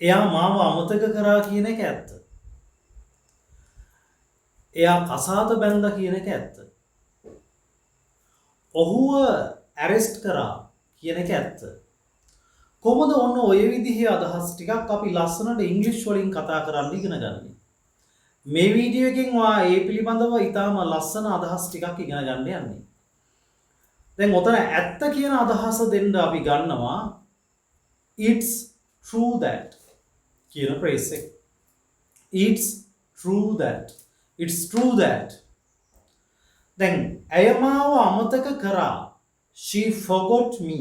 එයා මාව අමතක කරා කියන එක ඇත්ත. එයා කසාද බැන්දා කියන එක ඇත්ත. ඔහුව ඇරෙස්ට් කරා කියන එක ඇත්ත. කොහොමද ඔන්න ඔය විදිහේ අදහස් ටිකක් අපි ලස්සනට ඉංග්‍රීසි වලින් කතා කරන්න ඉගෙන ගන්න. මේ වීඩියෝ එකෙන් ඔයා ඒ පිළිබඳව ඊටාම ලස්සන අදහස් ටිකක් ඉගෙන ගන්න යන්නේ. දැන් ඔතන ඇත්ත කියන අදහස දෙන්න අපි ගන්නවා it's true that කියන phrase එක. it's true that. it's true that. දැන් ඇය මාව අමතක කරා. she forgot me.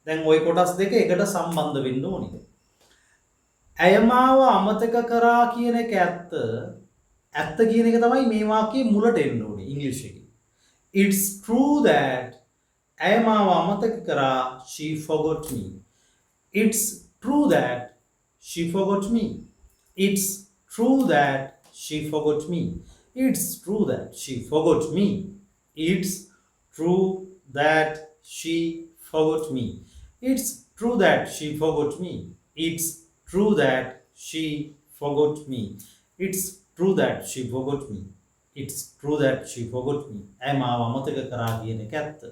දැන් ওই කොටස් දෙක එකට සම්බන්ධ වෙන්න ඕනේ. ඇය මාව අමතක කරා කියන එක ඇත්ත. ඇත්ත කියන එක තමයි මේ වාක්‍යයේ මුලට එන්න ඕනේ ඉංග්‍රීසි එකේ. It's true that ඇය මාව අමතක කරා. she forgot me. It's true that she forgot me. It's true that she forgot me. It's true that she forgot me. It's true that she forgot me. It's true that she forgot me. It's true that she forgot me. It's true that she forgot me. It's true that she forgot me. ඇය මාව අමතක කරා කියන එක ඇත්ත.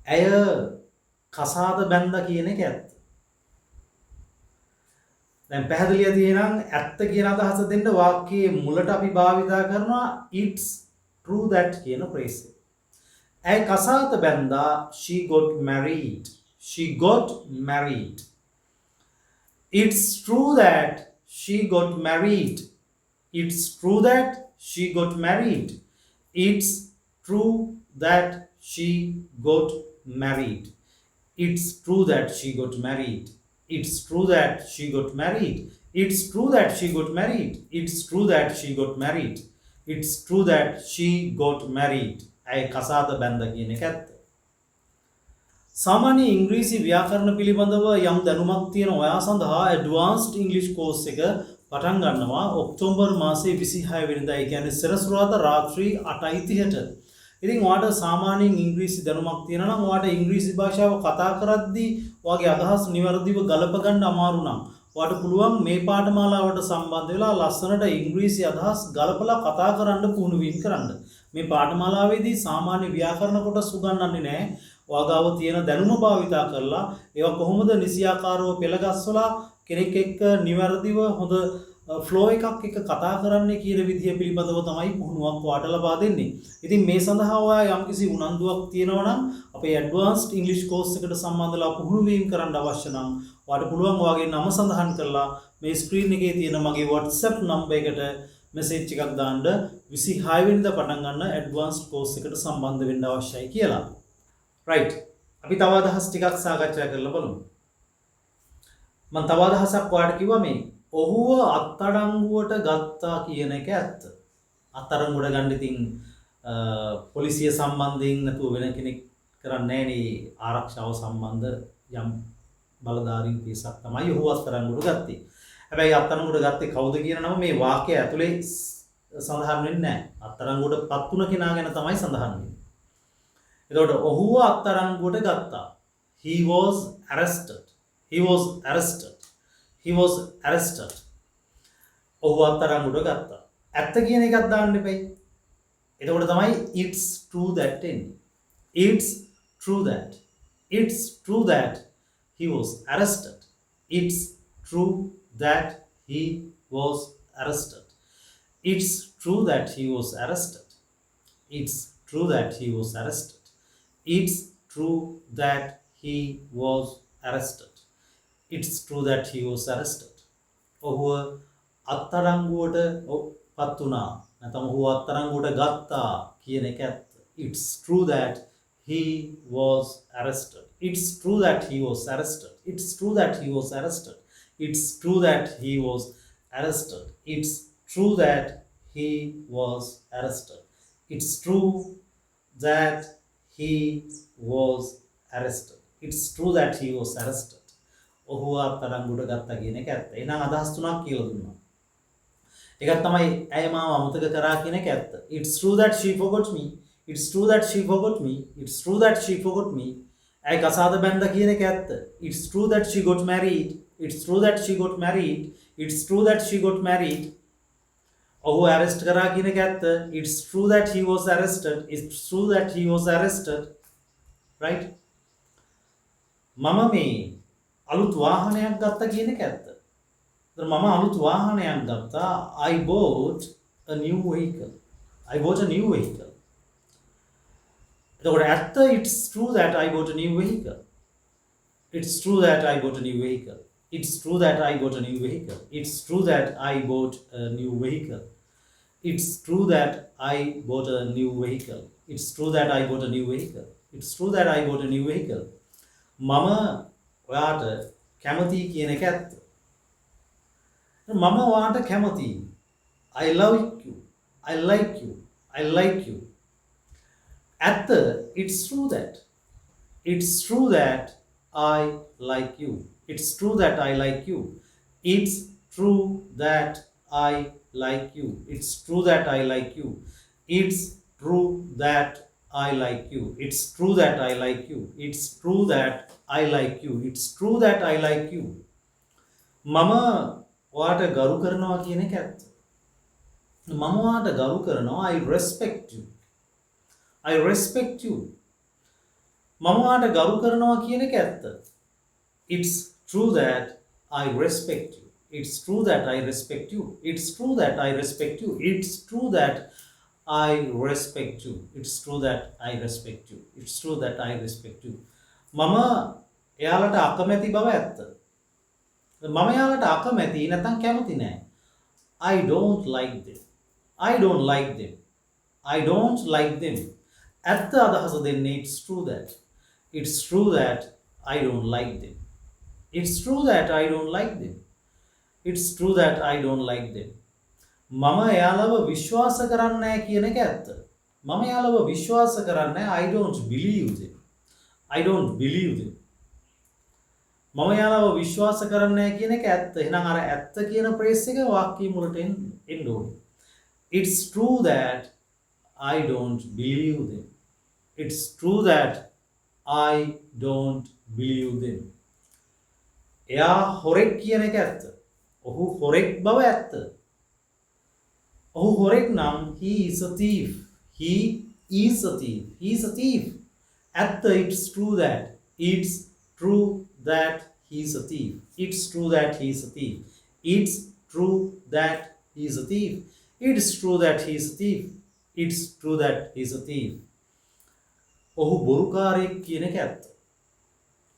ඇය කසාද බැන්දා කියන එක ඇත්ත. දැන් පැහැදිලිය තියෙනම් ඇත්ත කියන අදහස දෙන්න වාක්‍යයේ මුලට අපි භාවිතා කරනවා it's true that කියන phrase එක. ඇය කසාද බැන්දා. she got married. she got married. It's true that she got married. It's true that she got married. It's true that she got married. It's true that she got married. It's true that she got married. It's true that she got married. It's true that she got married. It's true that she got married. ඇය කසාද බැන්දා කියන එක ඇත්ත. සාමාන්‍ය ඉංග්‍රීසි ව්‍යාකරණ පිළිබඳව යම් දැනුමක් තියෙන ඔයා සඳහා ඇඩ්වාන්ස්ඩ් ඉංග්ලිෂ් කෝස් එක පටන් ගන්නවා ඔක්තෝබර් මාසයේ 26 වෙනිදා. ඒ කියන්නේ සෙනසුරාදා රාත්‍රී 8:30ට. ඉතින් ඔයාට සාමාන්‍යයෙන් ඉංග්‍රීසි දැනුමක් තියෙනවා නම් ඔයාට ඉංග්‍රීසි භාෂාව කතා කරද්දී ඔයාගේ අදහස් නිවැරදිව ගලප ගන්න අමාරු නම් ඔයාට පුළුවන් මේ පාඨමාලාවට සම්බන්ධ වෙලා ලස්සනට ඉංග්‍රීසි අදහස් ගලපලා කතා කරන්න පුහුණු වීම කරන්න. මේ පාඨමාලාවේදී සාමාන්‍ය ව්‍යාකරණ කොටස් උගන්වන්නේ නැහැ. ඔයාගාව තියෙන දැනුම භාවිතා කරලා ඒවා කොහොමද නිසියාකාරව පෙළගස්වලා කෙනෙක් එක්ක නිවැරදිව හොඳ ෆ්ලෝ එකක් එක්ක කතා කරන්නේ කියන විදිය පිළිබඳව තමයි පුහුණුවක් ඔයාට ලබා දෙන්නේ. ඉතින් මේ සඳහා ඔයා යම්කිසි උනන්දුවක් තියෙනවා නම් අපේ ඇඩ්වාන්ස්ඩ් ඉංග්‍රීසි කෝස් එකට සම්බන්ධලා පුහුණු වීම කරන්න අවශ්‍ය නම් ඔයාට පුළුවන් ඔයාගේ නම සඳහන් කරලා මේ ස්ක්‍රීන් එකේ තියෙන මගේ WhatsApp නම්බර් එකට මෙසේජ් එකක් දාන්න 26 වෙනිදා පටන් ගන්න ඇඩ්වාන්ස්ඩ් කෝස් එකට සම්බන්ධ වෙන්න අවශ්‍යයි කියලා. right. අපි තව අදහස් ටිකක් සාකච්ඡා කරලා බලමු. මම තව අදහසක් ඔයාලට කිව්වා මේ ඔහුව අත්අඩංගුවට ගත්තා කියන එක ඇත්ත. අත්අඩංගුවට ගන්න ඉතින් පොලිසිය සම්බන්ධයෙන් නැතුව වෙන කෙනෙක් කරන්නේ නැහැ නේ. ආරක්ෂාව සම්බන්ධ යම් බලධාරීන් පිරිසක් තමයි ඔහුව අත්අඩංගුවට ගත්තේ. හැබැයි අත්අඩංගුවට ගත්තේ කවුද කියන නම මේ වාක්‍යය ඇතුලේ සඳහන් වෙන්නේ නැහැ. අත්අඩංගුවට පත් වුණ කෙනා ගැන තමයි සඳහන් වෙන්නේ. එතකොට ඔහුව අත්අඩංගුවට ගත්තා. He was arrested. He was arrested. He was arrested. ඔහු අත්අඩංගුවට ගත්තා. ඇත්ත කියන එකක් දාන්න එපයි. එතකොට තමයි it's true that එන්නේ. It's true that. It's true that he was arrested. It's true that he was arrested. It's true that he was arrested. It's true that he was arrested. It's true that he was arrested. It's true that he was arrested. ඔහුව අත්අඩංගුවට පත් වුණා. නැත්නම් ඔහුව අත්අඩංගුවට ගත්තා කියන එක ඇත්ත. It's true that he was arrested. It's true that he was arrested. It's true that he was arrested. It's true that he was arrested. It's true that he was arrested. It's true that he was arrested. It's true that he was arrested. ඔහුව අත්අඩංගුවට ගත්තා කියන එක ඇත්ත. එහෙනම් අදහස් තුනක් කියලා දුන්නා. එකක් තමයි ඇය මාව අමතක කරා කියන එක ඇත්ත. It's true that she forgot me. It's true that she forgot me. It's true that she forgot me. ඇයි කසාද බැන්දා කියන එක ඇත්ත. It's true that she got married. It's true that she got married. It's true that she got married. ඔහු arrest කරා කියන එක ඇත්ත. It's true that he was arrested. It's true that he was arrested. Right? මම මේ අලුත් වාහනයක් ගත්තා කියන එක ඇත්ත. මම අලුත් වාහනයක් ගත්තා. I bought a new vehicle. I bought a new vehicle. එතකොට ඇත්ත it's true that I bought a new vehicle. It's true that I bought a new vehicle. It's true that I bought a new vehicle. It's true that I bought a new vehicle. It's true that I bought a new vehicle. It's true that I bought a new vehicle. It's true that I bought a new vehicle. මම ඔයාට කැමතියි කියන එක ඇත්ත. මම ඔයාට කැමතියි. I love you. I like you. I like you. ඇත්ත it's true that. It's true that I like you. It's true that I like you. It's true that I like you. It's true that I like you. It's true that I like you. It's true that I like you. It's true that I like you. It's true that I like you. මම ඔයාට ගරු කරනවා කියන එක ඇත්ත. මම ඔයාට ගරු කරනවා. I respect you. I respect you. මම ඔයාට ගරු කරනවා කියන එක ඇත්ත. It's true that I respect you. It's true that I respect you. It's true that I respect you. It's true that I respect you. It's true that I respect you. It's true that I respect you. මම එයාලට අකමැති බව ඇත්ත. මම එයාලට අකමැති නැත්නම් කැමති නෑ. I don't like them. I don't like them. I don't like them. ඇත්ත අදහස දෙන්නේ it's true that. It's true that I don't like them. It's true that I don't like them. It's true that I don't like them. මම එයාලව විශ්වාස කරන්නේ නැහැ කියන එක ඇත්ත. මම එයාලව විශ්වාස කරන්නේ I don't believe them. I don't believe them. මම එයාලව විශ්වාස කරන්නේ නැහැ කියන එක ඇත්ත. එහෙනම් අර ඇත්ත කියන ප්‍රේස් එක වාක්‍ය මුලට එන්න ඕනේ. It's true that I don't believe them. It's true that I don't believe them. එයා හොරෙක් කියන එක ඇත්ත. ඔහු හොරෙක් බව ඇත්ත. ඔහු හොරෙක් නම් he is a thief. He is a thief. He is a thief. ඇත්ත it's true that. It's true that he is a thief. It's true that he is a thief. It's true that he is a thief. It's true that he is a thief. It's true that he is a thief. ඔහු බොරුකාරයෙක් කියන එක ඇත්ත.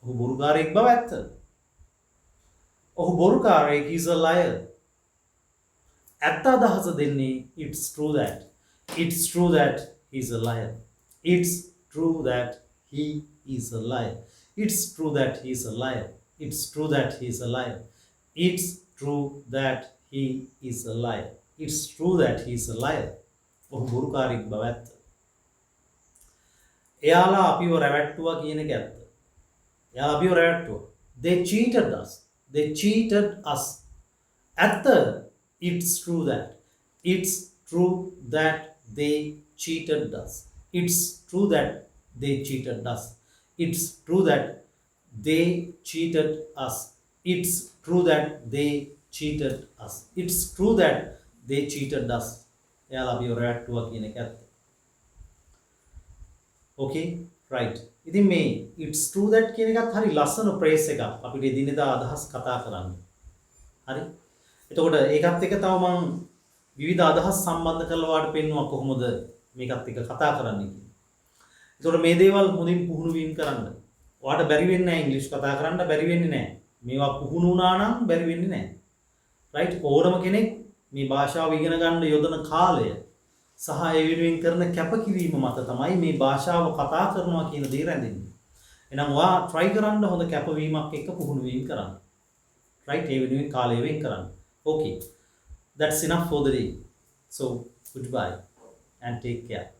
ඔහු බොරුකාරයෙක් බව ඇත්ත. ඔහු බොරුකාරයෙක් he is a liar. ඇත්ත අදහස දෙන්නේ it's true that. It's true that he is a liar. It's true that he is a liar. It's true that he is a liar. It's true that he is a liar. It's true that he is a liar. It's true that he is a liar. ඔහු බොරුකාරයෙක් බව ඇත්ත. එයාලා අපිව රැවට්ටුවා කියන එක ඇත්ත. එයාලා අපිව රැවට්ටුවා. They cheated us. They cheated us. ඇත්ත it's true that. It's true that they cheated us. It's true that they cheated us. It's true that they cheated us. It's true that they cheated us. It's true that they cheated us. එයාලා අපිව රැවට්ටුවා කියන එක ඇත්ත. Okay, right. ඉතින් මේ it's true that කියන එකත් හරි ලස්සන ප්‍රේස් එකක් අපිට එදිනෙදා අදහස් කතා කරන්න. හරි? එතකොට ඒකත් එක්ක තව මම විවිධ අදහස් සම්බන්ධ කරලා වාට පෙන්නුවා කොහොමද මේකත් එක්ක කතා කරන්නේ කියලා. එතකොට මේ දේවල් හොඳින් පුහුණු වීම කරන්න. ඔයාට බැරි වෙන්නේ නැහැ ඉංග්‍රීසි කතා කරන්න බැරි වෙන්නේ නැහැ. මේවා පුහුණු වුණා නම් බැරි වෙන්නේ නැහැ. right? ඕනම කෙනෙක් මේ භාෂාව ඉගෙන ගන්න යොදන කාලය සහ ඒ වෙනුවෙන් කරන කැපකිරීම මත තමයි මේ භාෂාව කතා කරනවා කියන දේ රැඳෙන්නේ. එහෙනම් ඔයා try කරන්න හොඳ කැපවීමක් එක්ක පුහුණු වීම කරන්න. right? ඒ වෙනුවෙන් කාලය වෙන් කරන්න. okay. That's enough for the day. So goodbye and take care.